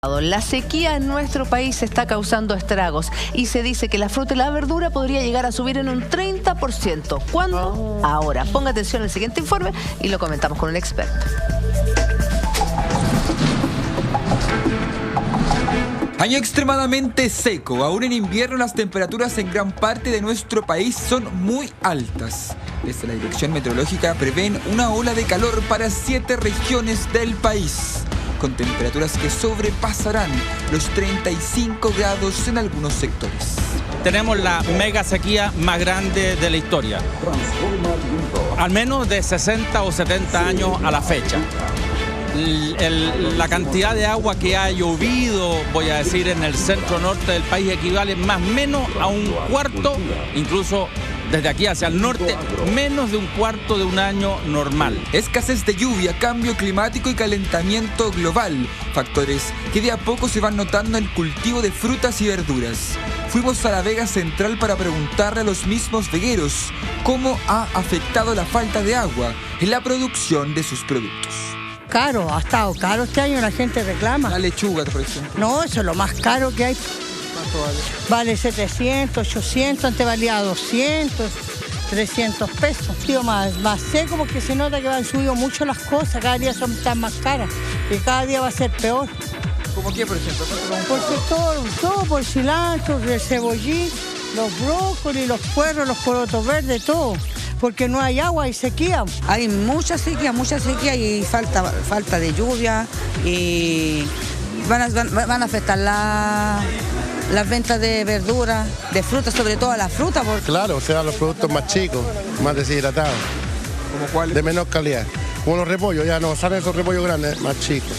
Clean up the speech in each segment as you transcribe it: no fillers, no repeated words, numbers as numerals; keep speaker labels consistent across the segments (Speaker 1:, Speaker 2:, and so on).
Speaker 1: La sequía en nuestro país está causando estragos y se dice que la fruta y la verdura podría llegar a subir en un 30%. ¿Cuándo? Ahora. Ponga atención al siguiente informe y lo comentamos con un experto.
Speaker 2: Año extremadamente seco. Aún en invierno las temperaturas en gran parte de nuestro país son muy altas. Desde la Dirección Meteorológica prevén una ola de calor para 7 regiones del país, con temperaturas que sobrepasarán los 35 grados en algunos sectores.
Speaker 3: Tenemos la mega sequía más grande de la historia, al menos de 60 o 70 años a la fecha. La cantidad de agua que ha llovido, voy a decir, en el centro norte del país equivale más o menos a un cuarto, incluso desde aquí hacia el norte, menos de un cuarto de un año normal.
Speaker 2: Escasez de lluvia, cambio climático y calentamiento global, factores que de a poco se van notando en el cultivo de frutas y verduras. Fuimos a la Vega Central para preguntarle a los mismos vegueros cómo ha afectado la falta de agua en la producción de sus productos.
Speaker 4: Caro, ha estado caro este año, la gente reclama.
Speaker 2: La lechuga, por ejemplo.
Speaker 4: No, eso es lo más caro que hay. Vale 700, 800, antes valía 200, 300 pesos. Tío, más seco porque se nota que han subido mucho las cosas, cada día son tan más caras y cada día va a ser peor.
Speaker 2: ¿Cómo qué, por ejemplo?
Speaker 4: Porque todo, por cilantro, el cebollín, los brócolis, los puerros, los porotos verdes, todo. Porque no hay agua, hay sequía.
Speaker 5: Hay mucha sequía y falta de lluvia y van a afectar las ventas de verduras, de frutas, sobre todo la fruta.
Speaker 6: Claro, o sea, los productos más chicos, más deshidratados.
Speaker 2: ¿Cómo cuáles?
Speaker 6: De menor calidad. Como los repollos, ya no salen esos repollos grandes, más chicos.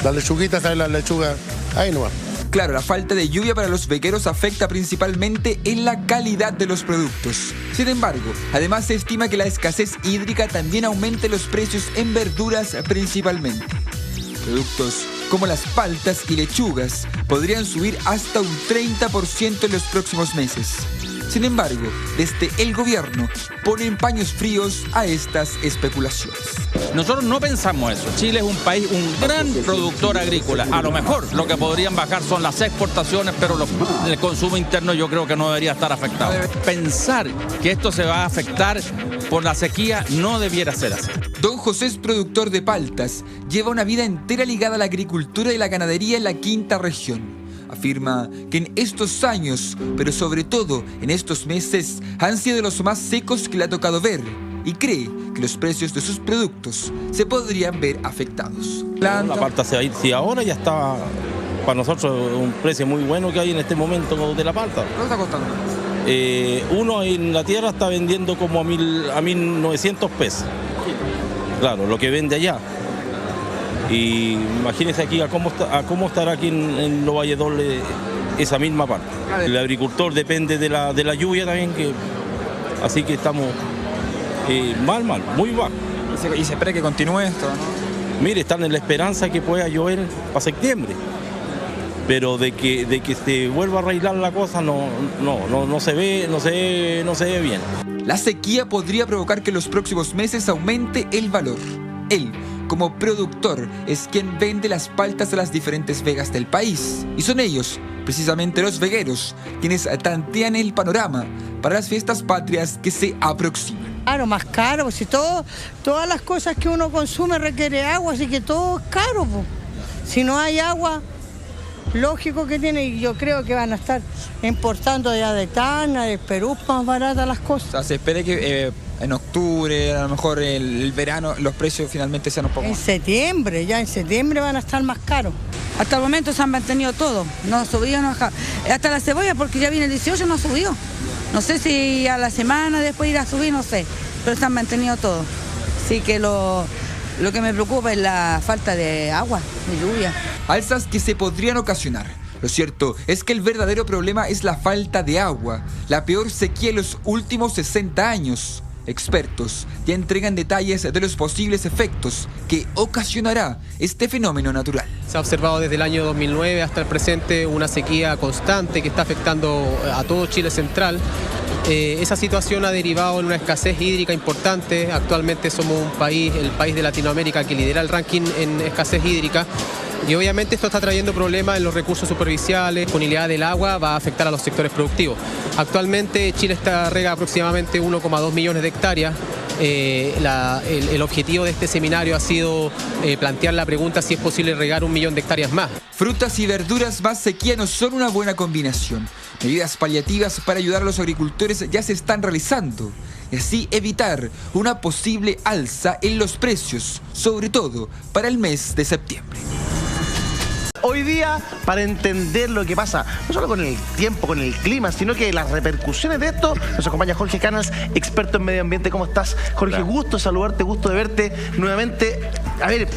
Speaker 6: Las lechuguitas, salen las lechugas, ahí no va.
Speaker 2: Claro, la falta de lluvia para los vegueros afecta principalmente en la calidad de los productos. Sin embargo, además se estima que la escasez hídrica también aumente los precios en verduras principalmente. Productos como las paltas y lechugas podrían subir hasta un 30% en los próximos meses. Sin embargo, desde el gobierno ponen paños fríos a estas especulaciones.
Speaker 3: Nosotros no pensamos eso. Chile es un país, un gran productor agrícola. A lo mejor lo que podrían bajar son las exportaciones, pero el consumo interno yo creo que no debería estar afectado. Pensar que esto se va a afectar por la sequía no debiera ser así.
Speaker 2: Don José es productor de paltas. Lleva una vida entera ligada a la agricultura y la ganadería en la quinta región. Afirma que en estos años, pero sobre todo en estos meses, han sido de los más secos que le ha tocado ver y cree que los precios de sus productos se podrían ver afectados.
Speaker 7: La palta si ahora ya está para nosotros un precio muy bueno que hay en este momento de la palta.
Speaker 2: ¿Cuánto está costando?
Speaker 7: Uno en la tierra está vendiendo como a 1.900 pesos. Claro, lo que vende allá. Y imagínense aquí a cómo estará aquí en los Valledores esa misma parte. El agricultor depende de la lluvia también, así que estamos muy mal.
Speaker 2: ¿Y se espera que continúe esto, no?
Speaker 7: Mire, están en la esperanza que pueda llover para septiembre, pero de que se vuelva a arreglar la cosa no se ve bien.
Speaker 2: La sequía podría provocar que en los próximos meses aumente el valor. Él, como productor, es quien vende las paltas a las diferentes vegas del país. Y son ellos, precisamente los vegueros, quienes tantean el panorama para las fiestas patrias que se aproximan.
Speaker 4: Claro, más caro, si todas las cosas que uno consume requiere agua, así que todo es caro. Si no hay agua, lógico que tiene, y yo creo que van a estar importando ya de Tacna, de Perú, más baratas las cosas.
Speaker 2: O sea, se espera que en octubre, a lo mejor el verano, los precios finalmente sean un poco más.
Speaker 4: Ya en septiembre van a estar más caros.
Speaker 5: Hasta el momento se han mantenido todo, no ha subido, no ha bajado. Hasta la cebolla, porque ya viene el 18, no ha subido. No sé si a la semana después irá a subir, no sé, pero se han mantenido todo. Así que lo que me preocupa es la falta de agua, de lluvia.
Speaker 2: Alzas que se podrían ocasionar. Lo cierto es que el verdadero problema es la falta de agua, la peor sequía en los últimos 60 años. Expertos ya entregan detalles de los posibles efectos que ocasionará este fenómeno natural.
Speaker 8: Se ha observado desde el año 2009 hasta el presente una sequía constante que está afectando a todo Chile central. Esa situación ha derivado en una escasez hídrica importante. Actualmente somos el país de Latinoamérica que lidera el ranking en escasez hídrica. Y obviamente esto está trayendo problemas en los recursos superficiales, la disponibilidad del agua va a afectar a los sectores productivos. Actualmente Chile rega aproximadamente 1,2 millones de hectáreas. El objetivo de este seminario ha sido plantear la pregunta si es posible regar 1 millón de hectáreas más.
Speaker 2: Frutas y verduras más sequía no son una buena combinación. Medidas paliativas para ayudar a los agricultores ya se están realizando y así evitar una posible alza en los precios, sobre todo para el mes de septiembre.
Speaker 9: Hoy día, para entender lo que pasa, no solo con el tiempo, con el clima, sino que las repercusiones de esto, nos acompaña Jorge Canals, experto en medio ambiente. ¿Cómo estás, Jorge? Hola. Gusto saludarte, gusto de verte nuevamente. A ver,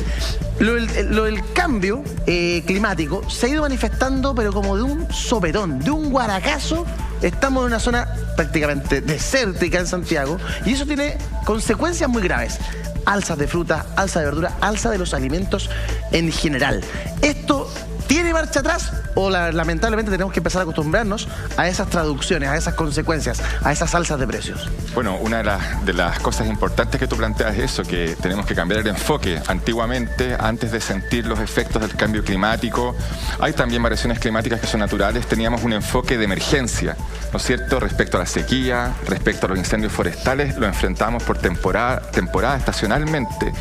Speaker 9: lo del cambio climático se ha ido manifestando, pero como de un sopetón, de un guaracazo. Estamos en una zona prácticamente desértica en Santiago y eso tiene consecuencias muy graves. Alzas de fruta, alza de verdura, alza de los alimentos en general. ¿Esto tiene marcha atrás o lamentablemente tenemos que empezar a acostumbrarnos a esas traducciones, a esas consecuencias, a esas alzas de precios?
Speaker 10: Bueno, una de las cosas importantes que tú planteas es eso, que tenemos que cambiar el enfoque. Antiguamente, antes de sentir los efectos del cambio climático, hay también variaciones climáticas que son naturales, teníamos un enfoque de emergencia, ¿no es cierto?, respecto a la sequía, respecto a los incendios forestales, lo enfrentamos por temporada estacionalmente.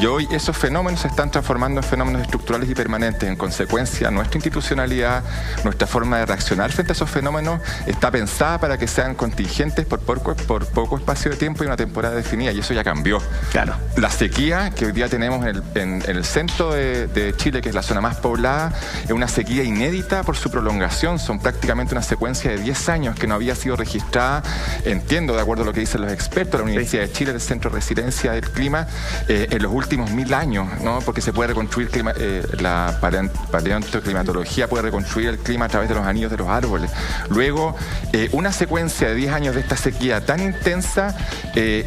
Speaker 10: Y hoy esos fenómenos se están transformando en fenómenos estructurales y permanentes. En consecuencia, nuestra institucionalidad, nuestra forma de reaccionar frente a esos fenómenos está pensada para que sean contingentes por poco espacio de tiempo y una temporada definida, y eso ya cambió. Claro. La sequía que hoy día tenemos en el centro de Chile, que es la zona más poblada, es una sequía inédita por su prolongación. Son prácticamente una secuencia de 10 años que no había sido registrada, entiendo, de acuerdo a lo que dicen los expertos, la Universidad de Chile, el Centro de Resiliencia del Clima, en los últimos 1000 años, ¿no? Porque se puede reconstruir la paleontoclimatología, puede reconstruir el clima a través de los anillos de los árboles. Luego, una secuencia de 10 años de esta sequía tan intensa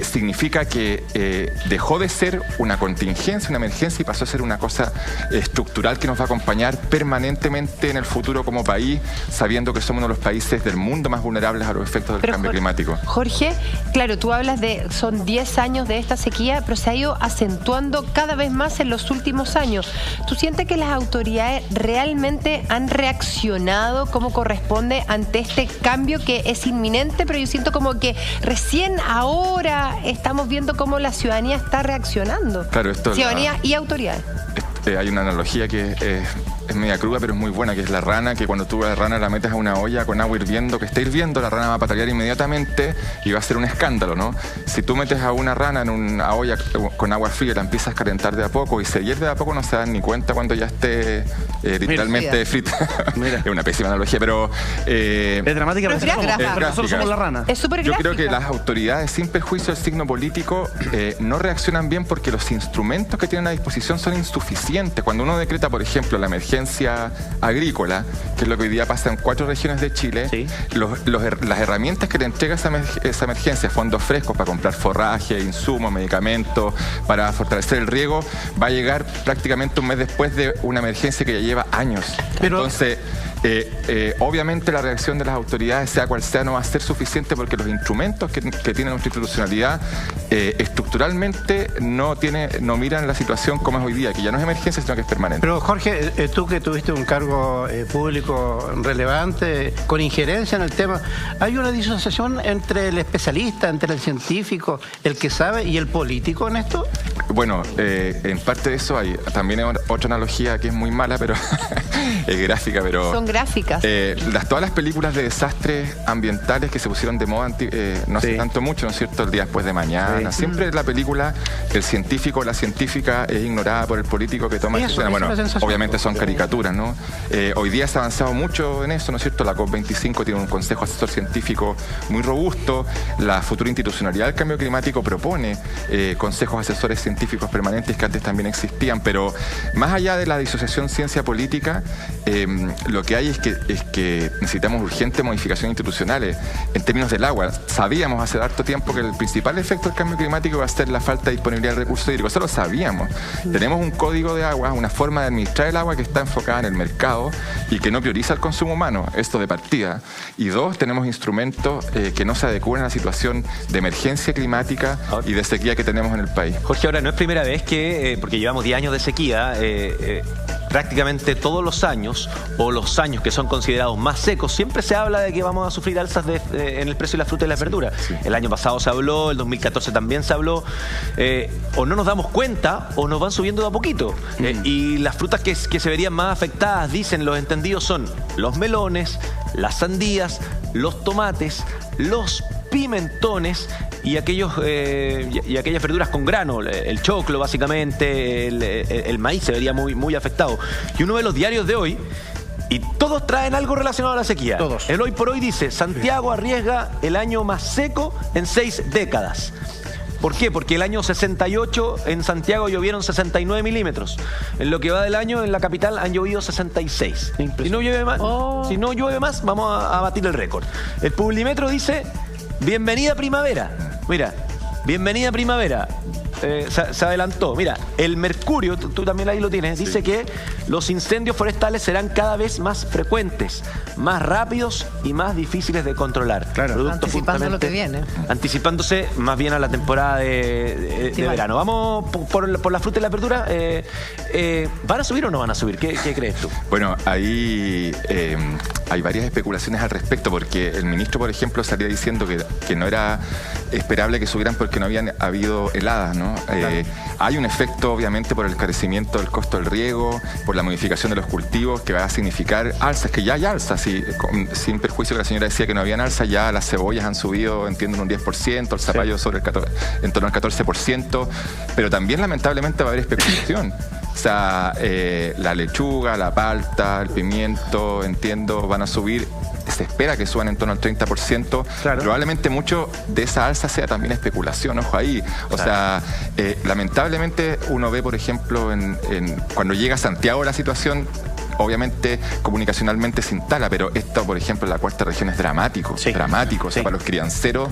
Speaker 10: significa que dejó de ser una contingencia, una emergencia, y pasó a ser una cosa estructural que nos va a acompañar permanentemente en el futuro como país, sabiendo que somos uno de los países del mundo más vulnerables a los efectos del cambio climático.
Speaker 11: Jorge, claro, tú hablas son 10 años de esta sequía, pero se ha ido acentuando cada vez más en los últimos años. ¿Tú sientes que las autoridades realmente han reaccionado como corresponde ante este cambio que es inminente? Pero yo siento como que recién ahora estamos viendo cómo la ciudadanía está reaccionando.
Speaker 10: Claro,
Speaker 11: ciudadanía y autoridades.
Speaker 10: Hay una analogía que es media cruda, pero es muy buena, que es la rana, que cuando tú a la rana la metes a una olla con agua hirviendo, que está hirviendo, la rana va a patalear inmediatamente y va a ser un escándalo, ¿no? Si tú metes a una rana en una olla con agua fría y la empiezas a calentar de a poco y se hierve de a poco, no se dan ni cuenta cuando ya esté literalmente frita. Es una pésima analogía, pero... es dramática, pero nosotros somos la rana.
Speaker 11: Es súper gráfica.
Speaker 10: Yo creo que las autoridades, sin perjuicio del signo político, no reaccionan bien porque los instrumentos que tienen a disposición son insuficientes. Cuando uno decreta, por ejemplo, la emergencia agrícola, que es lo que hoy día pasa en 4 regiones de Chile, sí, las herramientas que le entrega esa emergencia, fondos frescos para comprar forraje, insumos, medicamentos, para fortalecer el riego, va a llegar prácticamente un mes después de una emergencia que ya lleva años. Entonces, obviamente la reacción de las autoridades, sea cual sea, no va a ser suficiente porque los instrumentos que tiene nuestra institucionalidad estructuralmente no miran la situación como es hoy día, que ya no es emergencia, sino que es permanente.
Speaker 12: Pero Jorge, tú que tuviste un cargo público relevante, con injerencia en el tema, ¿hay una disociación entre el especialista, entre el científico, el que sabe, y el político en esto?
Speaker 10: Bueno, en parte de eso hay. También hay otra analogía que es muy mala, pero es gráfica, pero...
Speaker 11: Son gráficas.
Speaker 10: Todas las películas de desastres ambientales que se pusieron de moda no hace tanto mucho, ¿no es cierto? El día después de mañana. Sí. Siempre la película, el científico o la científica es ignorada por el político que toma decisiones. Bueno, obviamente son caricaturas, ¿no? Hoy día se ha avanzado mucho en eso, ¿no es cierto? La COP25 tiene un consejo asesor científico muy robusto. La futura institucionalidad del cambio climático propone consejos asesores científicos permanentes que antes también existían, pero más allá de la disociación ciencia-política, lo que hay es que necesitamos urgentes modificaciones institucionales. En términos del agua, sabíamos hace harto tiempo que el principal efecto del cambio climático va a ser la falta de disponibilidad de recursos hídricos. Eso lo sabíamos. Tenemos un código de agua, una forma de administrar el agua que está enfocada en el mercado y que no prioriza el consumo humano, esto de partida. Y dos, tenemos instrumentos que no se adecúan a la situación de emergencia climática y de sequía que tenemos en el país.
Speaker 13: Jorge, ahora no es primera vez que, porque llevamos 10 años de sequía, prácticamente todos los años, o los años que son considerados más secos, siempre se habla de que vamos a sufrir alzas en el precio de la fruta y las verduras. El año pasado se habló, el 2014 también se habló, o no nos damos cuenta o nos van subiendo de a poquito. Y las frutas que se verían más afectadas, dicen los entendidos, son los melones, las sandías, los tomates, los pimentones y aquellas verduras con grano, el choclo básicamente, el maíz se vería muy afectado. Y uno de los diarios de hoy, y todos traen algo relacionado a la sequía.
Speaker 9: Todos.
Speaker 13: El Hoy por Hoy dice, Santiago arriesga el año más seco en 6 décadas. ¿Por qué? Porque el año 68 en Santiago llovieron 69 milímetros. En lo que va del año en la capital han llovido 66. Si no llueve más, vamos a batir el récord. El Publimetro dice, bienvenida primavera. Mira, bienvenida primavera. Se adelantó. Mira, el Mercurio, tú también ahí lo tienes, dice que los incendios forestales serán cada vez más frecuentes, más rápidos y más difíciles de controlar.
Speaker 1: Claro, anticipando lo que viene.
Speaker 13: Anticipándose más bien a la temporada de verano. Vamos por la fruta y la verdura. ¿Van a subir o no van a subir? ¿Qué crees tú?
Speaker 10: Bueno, ahí hay varias especulaciones al respecto, porque el ministro, por ejemplo, salía diciendo que no era esperable que subieran porque no habían habido heladas, ¿no? Hay un efecto, obviamente, por el encarecimiento del costo del riego, por la modificación de los cultivos, que va a significar alzas, que ya hay alzas, sin perjuicio que la señora decía que no habían alzas, ya las cebollas han subido, entiendo, en un 10%, el zapallo en torno al 14%, pero también, lamentablemente, va a haber especulación. O sea, la lechuga, la palta, el pimiento, entiendo, van a subir. Se espera que suban en torno al 30%. Claro. Probablemente mucho de esa alza sea también especulación, ojo ahí. O sea, lamentablemente uno ve, por ejemplo, cuando llega a Santiago la situación, obviamente comunicacionalmente se instala, pero esto, por ejemplo, en la cuarta región es dramático, dramático, o sea, para los crianceros,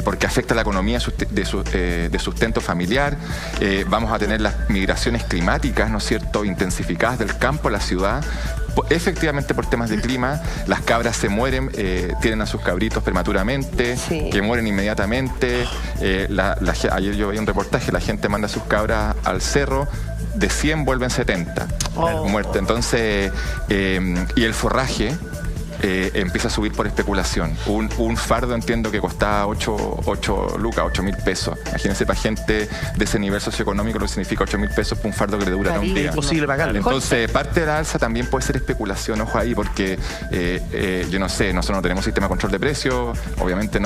Speaker 10: porque afecta la economía de sustento familiar. Vamos a tener las migraciones climáticas, ¿no es cierto?, intensificadas del campo a la ciudad. Efectivamente, por temas de clima, las cabras se mueren, tienen a sus cabritos prematuramente, que mueren inmediatamente. Ayer yo veía un reportaje, la gente manda a sus cabras al cerro, de 100 vuelven 70 muertos. Entonces, y el forraje empieza a subir por especulación. Un fardo, entiendo, que costaba 8 lucas, 8.000 pesos. Imagínense, para gente de ese nivel socioeconómico lo que significa 8.000 pesos por un fardo que le dura un día.
Speaker 9: Imposible pagarlo.
Speaker 10: Entonces, parte de la alza también puede ser especulación, ojo ahí, porque yo no sé, nosotros no tenemos sistema de control de precios, obviamente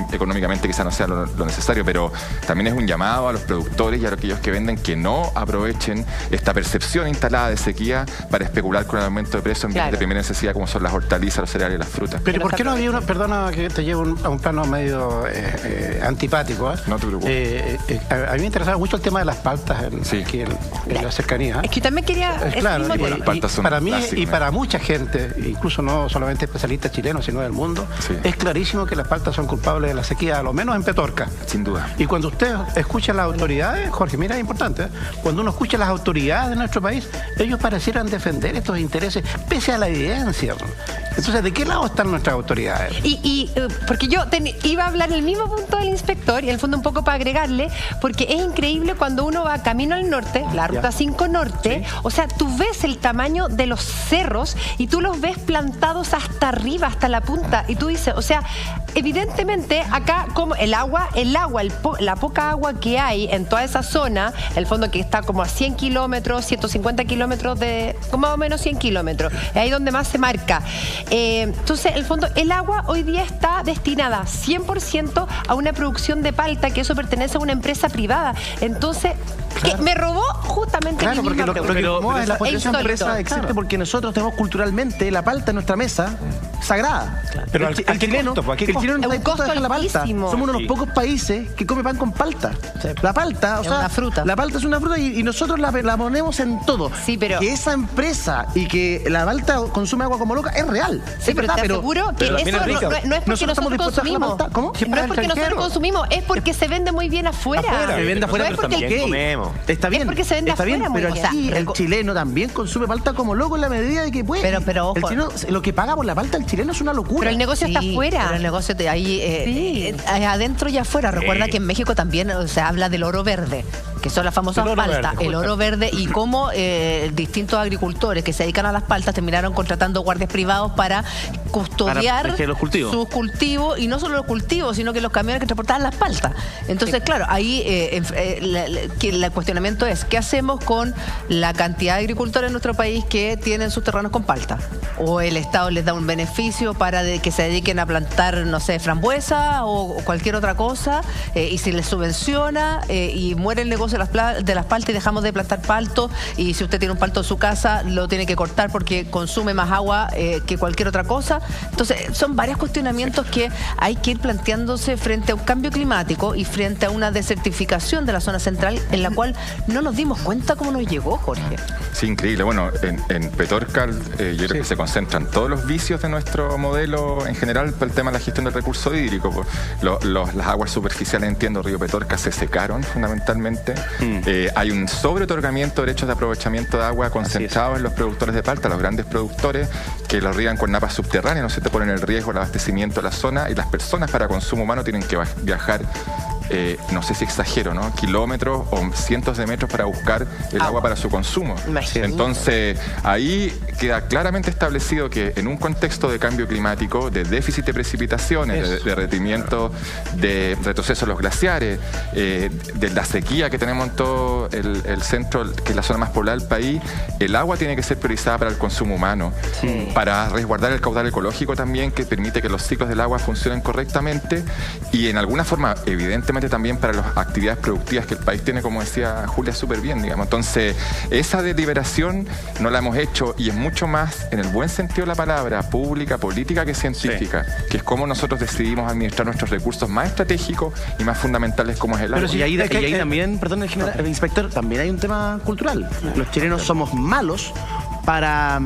Speaker 10: económicamente quizás no sea lo necesario, pero también es un llamado a los productores y a aquellos que venden que no aprovechen esta percepción instalada de sequía para especular con el aumento de precios en bienes de primera necesidad, como son las hortalizas, los cereales y las frutas.
Speaker 12: Pero ¿por qué no había perdona que te llevo a un plano medio antipático?
Speaker 10: No te preocupes.
Speaker 12: A mí me interesaba mucho el tema de las paltas aquí en la cercanía.
Speaker 11: Es que también quería...
Speaker 12: Claro,
Speaker 10: las paltas son
Speaker 12: para mí y para mucha gente, incluso no solamente especialistas chilenos, sino del mundo, es clarísimo que las paltas son culpables de la sequía, a lo menos en Petorca.
Speaker 10: Sin duda.
Speaker 12: Y cuando usted escucha a las autoridades, Jorge, mira, es importante, cuando uno escucha a las autoridades de nuestro país, ellos parecieran defender estos intereses, pese a la evidencia. Entonces, ¿de qué lado están nuestras autoridades?
Speaker 11: Porque yo iba a hablar el mismo punto del inspector, y en el fondo un poco para agregarle, porque es increíble cuando uno va camino al norte, la ruta 5 norte, o sea, tú ves el tamaño de los cerros y tú los ves plantados hasta arriba, hasta la punta, y tú dices, o sea, evidentemente acá como la poca agua que hay en toda esa zona, el fondo que está como a 100 kilómetros, 150 kilómetros más o menos 100 kilómetros, es ahí donde más se marca. Entonces, en el fondo, el agua hoy día está destinada 100% a una producción de palta, que eso pertenece a una empresa privada. Entonces, que me robó justamente mi misma pregunta.
Speaker 9: Pero la potencia empresa existe porque nosotros tenemos culturalmente la palta en nuestra mesa sagrada.
Speaker 12: Pero
Speaker 9: el chileno no está dispuesto a dejar la palta. Somos uno de los pocos países que come pan con palta. La palta,
Speaker 1: es una fruta.
Speaker 9: La palta es una fruta y nosotros la ponemos en todo.
Speaker 11: Sí, pero
Speaker 9: que esa empresa y que la palta consume agua como loca es real.
Speaker 11: Sí, pero te aseguro que eso no es porque nosotros consumimos.
Speaker 9: ¿Cómo?
Speaker 11: No es porque nosotros consumimos, es porque se vende muy bien afuera.
Speaker 9: Se vende afuera, pero también comemos. Está bien.
Speaker 11: Es porque se vende afuera,
Speaker 9: pero aquí el chileno también consume palta como loco en la medida de que puede.
Speaker 1: Pero ojo,
Speaker 9: el chileno, lo que paga por la palta el chileno es una locura.
Speaker 11: Pero el negocio está afuera.
Speaker 1: Pero el negocio ahí adentro y afuera. Recuerda que en México también se habla del oro verde, que son las famosas paltas, el oro verde, y cómo distintos agricultores que se dedican a las paltas terminaron contratando guardias privados para custodiar sus cultivos, y no solo los cultivos, sino que los camiones que transportaban las paltas. Entonces, claro, ahí el cuestionamiento es, ¿qué hacemos con la cantidad de agricultores en nuestro país que tienen sus terrenos con palta? ¿O el Estado les da un beneficio para que se dediquen a plantar, no sé, frambuesa o cualquier otra cosa, y si les subvenciona y muere el negocio de las paltas y dejamos de plantar palto, y si usted tiene un palto en su casa lo tiene que cortar porque consume más agua que cualquier otra cosa? Entonces son varios cuestionamientos que hay que ir planteándose frente a un cambio climático y frente a una desertificación de la zona central en la cual no nos dimos cuenta cómo nos llegó, Jorge.
Speaker 10: Sí, increíble. Bueno, en Petorca yo creo que se concentran todos los vicios de nuestro modelo en general por el tema de la gestión del recurso hídrico. Las aguas superficiales, entiendo, Río Petorca se secaron fundamentalmente. Hay un sobreotorgamiento de derechos de aprovechamiento de agua concentrados en los productores de palta, los grandes productores que los riegan con napas subterráneas, no se te ponen en riesgo el abastecimiento de la zona, y las personas para consumo humano tienen que viajar, no sé si exagero, ¿no?, kilómetros o cientos de metros para buscar el agua para su consumo. Entonces, ahí queda claramente establecido que en un contexto de cambio climático, de déficit de precipitaciones, de derretimiento, de retroceso de los glaciares, de la sequía que tenemos en todo el centro, que es la zona más poblada del país, el agua tiene que ser priorizada para el consumo humano, para resguardar el caudal ecológico también, que permite que los ciclos del agua funcionen correctamente, y en alguna forma, evidentemente, también para las actividades productivas que el país tiene, como decía Julia, súper bien, digamos. Entonces, esa deliberación no la hemos hecho, y es mucho más, en el buen sentido de la palabra, pública, política que científica, que es cómo nosotros decidimos administrar nuestros recursos más estratégicos y más fundamentales, como es el agua.
Speaker 9: Y ahí también, perdón, el inspector, también hay un tema cultural. Los chilenos somos malos para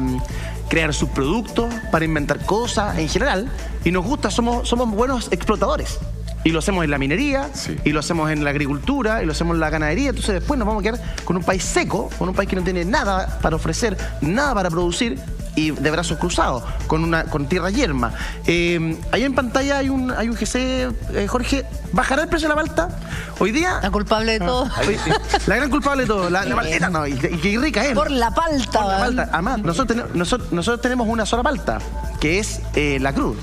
Speaker 9: crear subproductos, para inventar cosas en general, y nos gusta, somos buenos explotadores. Y lo hacemos en la minería, y lo hacemos en la agricultura, y lo hacemos en la ganadería. Entonces después nos vamos a quedar con un país seco, con un país que no tiene nada para ofrecer, nada para producir, y de brazos cruzados, con tierra yerma. Ahí en pantalla hay un GC, Jorge. ¿Bajará el precio de la palta? Hoy día...
Speaker 1: La culpable de todo.
Speaker 9: La gran culpable de todo. La palta, no, y qué rica es.
Speaker 1: Por la palta.
Speaker 9: Por la palta. Además, nosotros tenemos una sola palta, que es la Cruz,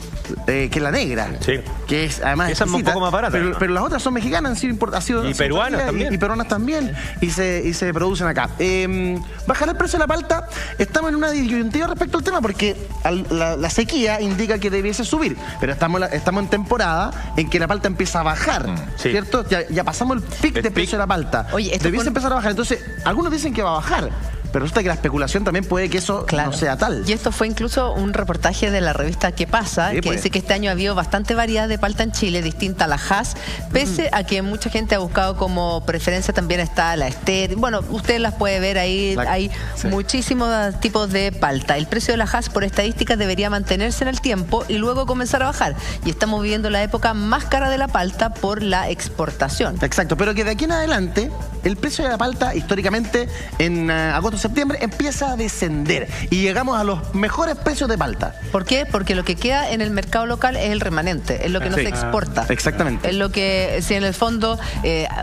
Speaker 9: que es la negra. Sí. Que es además
Speaker 13: esa es un poco más barata.
Speaker 9: Pero las otras son mexicanas, han sido importadas.
Speaker 13: Y peruanas también.
Speaker 9: Y peruanas también. Y se producen acá. Bajará el precio de la palta. Estamos en una disyuntiva respecto al tema, porque la sequía indica que debiese subir. Pero estamos en temporada en que la palta empieza a bajar, ¿cierto? Ya pasamos el pic de precio de la palta.
Speaker 1: Oye,
Speaker 9: debiese empezar a bajar. Entonces, algunos dicen que va a bajar, pero resulta que la especulación también puede que eso no sea tal.
Speaker 1: Y esto fue incluso un reportaje de la revista ¿Qué pasa?, que dice que este año ha habido bastante variedad de palta en Chile, distinta a la Hass, pese a que mucha gente ha buscado como preferencia también está la Estet. Bueno, usted las puede ver ahí, hay muchísimos tipos de palta. El precio de la Hass, por estadísticas, debería mantenerse en el tiempo y luego comenzar a bajar. Y estamos viviendo la época más cara de la palta por la exportación.
Speaker 9: Exacto, pero que de aquí en adelante el precio de la palta, históricamente, en agosto, septiembre, empieza a descender y llegamos a los mejores precios de palta.
Speaker 1: ¿Por qué? Porque lo que queda en el mercado local es el remanente, es lo que no se exporta.
Speaker 9: Exactamente.
Speaker 1: Es lo que, si en el fondo,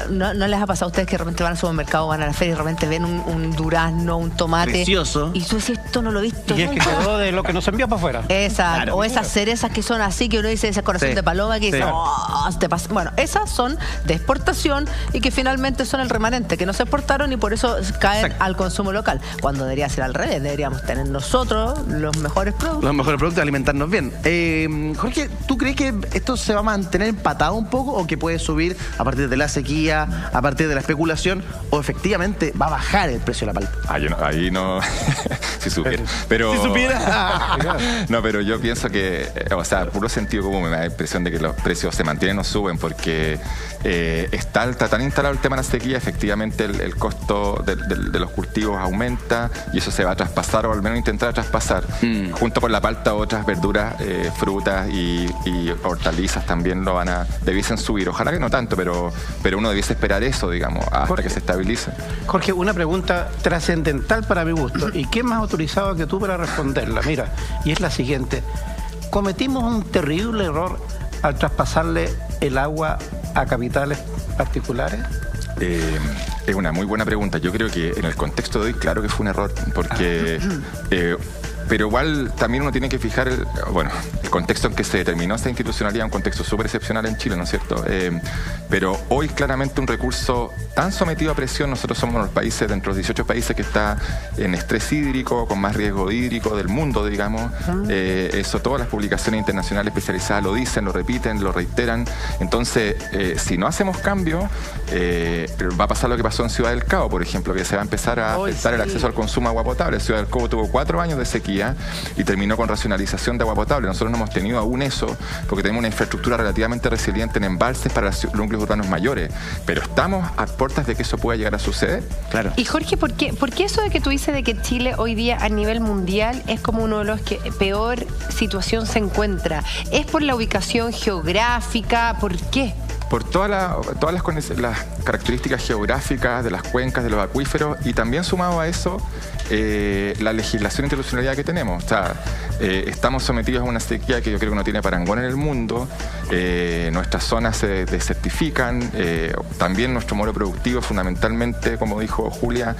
Speaker 1: no les ha pasado a ustedes que de repente van al supermercado, van a la feria y de repente ven un durazno, un tomate.
Speaker 9: Precioso.
Speaker 1: Y tú dices, esto no lo he visto.
Speaker 12: Y es que quedó de lo que nos envió para afuera.
Speaker 1: Exacto. Claro. O esas cerezas que son así, que uno dice, ese corazón de paloma que dice, te pasa. Bueno, esas son de exportación y que finalmente son el remanente, que no se exportaron y por eso caen al consumo local. Cuando debería ser al revés, deberíamos tener nosotros los mejores productos.
Speaker 9: Los mejores productos, alimentarnos bien. Jorge, ¿tú crees que esto se va a mantener empatado un poco o que puede subir a partir de la sequía, a partir de la especulación, o efectivamente va a bajar el precio de la palta?
Speaker 10: Ahí no... si supiera. Pero...
Speaker 9: Si supiera.
Speaker 10: No, pero yo pienso que, o sea, puro sentido común, me da la impresión de que los precios se mantienen o suben porque está tan instalado el tema de la sequía, efectivamente el costo de los cultivos aumenta y eso se va a traspasar, o al menos intentar traspasar, junto con la palta, otras verduras, frutas y hortalizas también debiesen subir. Ojalá que no tanto, pero uno debiese esperar eso, digamos, hasta Jorge, que se estabilice.
Speaker 12: Jorge, una pregunta trascendental para mi gusto, y ¿qué más autorizado que tú para responderla? Mira, y es la siguiente. Cometimos un terrible error al traspasarle el agua a capitales particulares.
Speaker 10: Es una muy buena pregunta. Yo creo que en el contexto de hoy, claro que fue un error, porque... pero igual también uno tiene que fijar el contexto en que se determinó esta institucionalidad, un contexto súper excepcional en Chile, ¿no es cierto? Pero hoy claramente un recurso tan sometido a presión, nosotros somos uno de los países, dentro de los 18 países que está en estrés hídrico, con más riesgo hídrico del mundo, digamos. Eso todas las publicaciones internacionales especializadas lo dicen, lo repiten, lo reiteran. Entonces, si no hacemos cambio, va a pasar lo que pasó en Ciudad del Cabo, por ejemplo, que se va a empezar a afectar el acceso al consumo de agua potable. Ciudad del Cabo tuvo 4 años de sequía y terminó con racionalización de agua potable. Nosotros no hemos tenido aún eso porque tenemos una infraestructura relativamente resiliente en embalses para los núcleos urbanos mayores, pero estamos a puertas de que eso pueda llegar a suceder.
Speaker 13: Claro.
Speaker 11: Y Jorge, ¿por qué eso de que tú dices de que Chile hoy día a nivel mundial es como uno de los que peor situación se encuentra? ¿Es por la ubicación geográfica? ¿Por qué?
Speaker 10: Por todas las características geográficas de las cuencas, de los acuíferos, y también sumado a eso, la legislación e institucionalidad que tenemos. O sea, estamos sometidos a una sequía que yo creo que no tiene parangón en el mundo. Nuestras zonas se desertifican. También nuestro modelo productivo, fundamentalmente, como dijo Julia,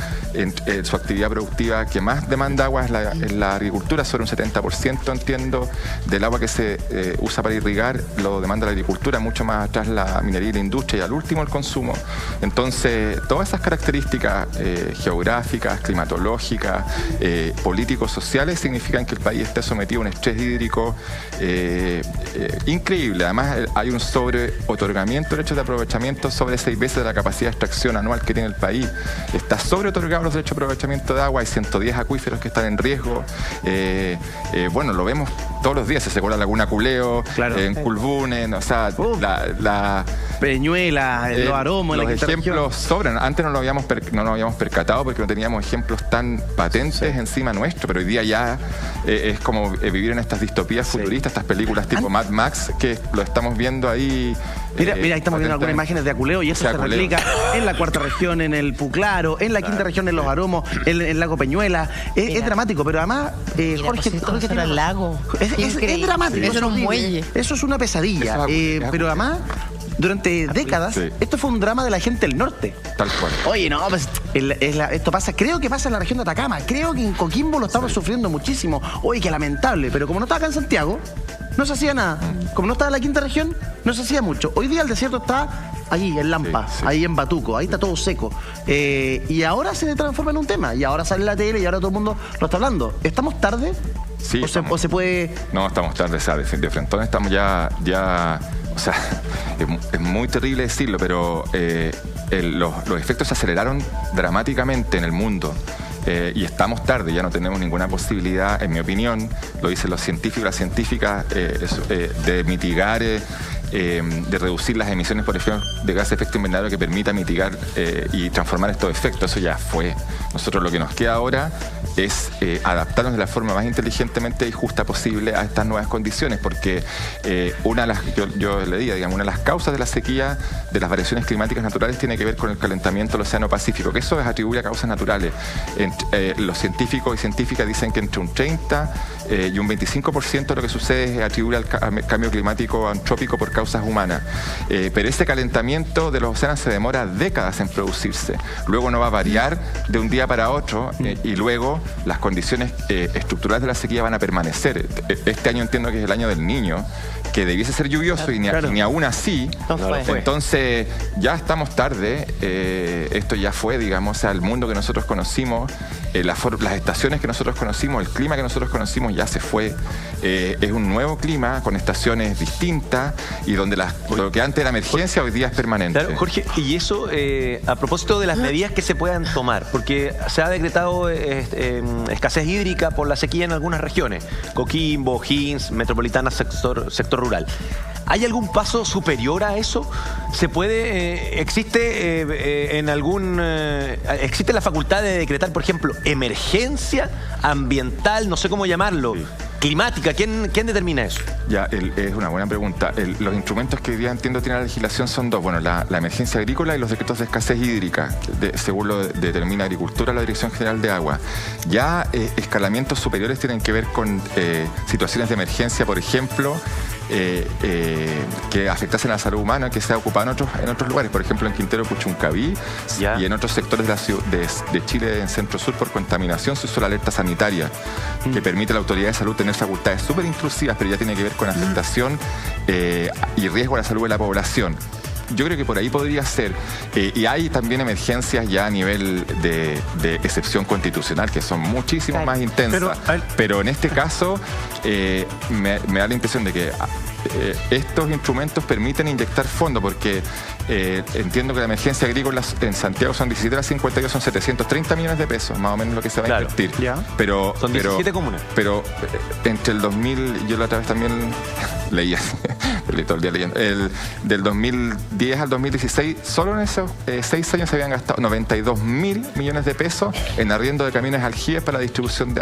Speaker 10: su actividad productiva que más demanda agua es la agricultura, sobre un 70%, entiendo, del agua que se usa para irrigar, lo demanda la agricultura, mucho más atrás la minería y la industria, y al último el consumo. Entonces, todas esas características geográficas, climatológicas, políticos, sociales, significan que el país esté sometido a un estrés hídrico increíble. Además, hay un sobreotorgamiento de derechos de aprovechamiento sobre 6 veces de la capacidad de extracción anual que tiene el país. Está sobreotorgado los derechos de aprovechamiento de agua, hay 110 acuíferos que están en riesgo. Bueno, lo vemos todos los días, se secó la Laguna Culeo, en Culbunen, o sea, la
Speaker 9: Peñuela, los aromos,
Speaker 10: los ejemplos sobran. Antes no nos habíamos percatado porque no teníamos ejemplos tan patentes encima nuestro, pero hoy día ya es como vivir en estas distopías futuristas, estas películas tipo Mad Max, que lo estamos viendo ahí.
Speaker 9: Mira, ahí estamos viendo algunas imágenes de Aculeo y eso se replica en la 4ª región, en el Puclaro, en la 5ª región, en los Aromos, en el lago Peñuela. Es dramático, pero además, Jorge tiene
Speaker 1: el lago.
Speaker 9: Es dramático.
Speaker 1: Eso no es un muelle.
Speaker 9: Eso es una pesadilla. Pero además, durante décadas, esto fue un drama de la gente del norte.
Speaker 10: Tal cual.
Speaker 9: Oye, no, pues esto pasa, creo que pasa en la región de Atacama, creo que en Coquimbo lo estamos sufriendo muchísimo. Oye, qué lamentable, pero como no estaba acá en Santiago, no se hacía nada. Como no estaba en la 5ª región, no se hacía mucho. Hoy día el desierto está allí, en Lampa, ahí en Batuco, ahí está todo seco. Y ahora se transforma en un tema, y ahora sale en la tele y ahora todo el mundo lo está hablando. ¿Estamos tarde?
Speaker 10: Sí.
Speaker 9: ¿O se puede...?
Speaker 10: No, estamos tarde, ¿sabes? De frente estamos ya... O sea, es muy terrible decirlo, pero los efectos se aceleraron dramáticamente en el mundo. Y estamos tarde, ya no tenemos ninguna posibilidad, en mi opinión, lo dicen los científicos y las científicas, de mitigar, de reducir las emisiones, por ejemplo, de gases de efecto invernadero que permita mitigar y transformar estos efectos. Eso ya fue. Nosotros lo que nos queda ahora es adaptarnos de la forma más inteligentemente y justa posible a estas nuevas condiciones, porque una de las, yo le digo, digamos, una de las causas de la sequía, de las variaciones climáticas naturales, tiene que ver con el calentamiento del Océano Pacífico, que eso es atribuible a causas naturales. Los científicos y científicas dicen que entre un 30 y un 25% de lo que sucede es atribuible al cambio climático antrópico por causas humanas. Pero ese calentamiento de los océanos se demora décadas en producirse. Luego no va a variar de un día para otro y luego las condiciones estructurales de la sequía van a permanecer. Este año entiendo que es el año del Niño, que debiese ser lluvioso y ni aún así. Entonces ya estamos tarde. Esto ya fue, digamos, o sea, el mundo que nosotros conocimos, las estaciones que nosotros conocimos, el clima que nosotros conocimos ya se fue. Es un nuevo clima con estaciones distintas y donde lo que antes era emergencia hoy día es permanente.
Speaker 13: Claro, Jorge, y eso a propósito de las medidas que se puedan tomar, porque se ha decretado escasez hídrica por la sequía en algunas regiones, Coquimbo, O'Higgins, Metropolitana, sector rural. ¿Hay algún paso superior a eso? ¿Se puede, existe la facultad de decretar, por ejemplo, emergencia ambiental, no sé cómo llamarlo, climática? ¿Quién determina eso?
Speaker 10: Ya, es una buena pregunta. Los instrumentos que hoy día entiendo tiene la legislación son dos. Bueno, la emergencia agrícola y los decretos de escasez hídrica, según lo determina Agricultura, la Dirección General de Agua. Ya escalamientos superiores tienen que ver con situaciones de emergencia, por ejemplo, que afectasen a la salud humana, que se ha ocupado en otros lugares, por ejemplo en Quintero Puchuncaví y en otros sectores de Chile, en Centro-Sur, por contaminación. Se usó la alerta sanitaria, que permite a la autoridad de salud tener facultades súper intrusivas, pero ya tiene que ver con afectación y riesgo a la salud de la población. Yo creo que por ahí podría ser. Y hay también emergencias ya a nivel de excepción constitucional, que son muchísimo más intensas. Pero en este caso me da la impresión de que estos instrumentos permiten inyectar fondos, porque entiendo que la emergencia agrícola en Santiago son 17 a las 52, son 730 millones de pesos, más o menos lo que se va a invertir. Pero,
Speaker 13: son 17 comunas.
Speaker 10: Pero entre el 2000, yo la otra vez también leía, todo el día leyendo, del 2010 al 2016, solo en esos 6 años se habían gastado 92.000 millones de pesos en arriendo de camiones aljibes para la distribución de agua.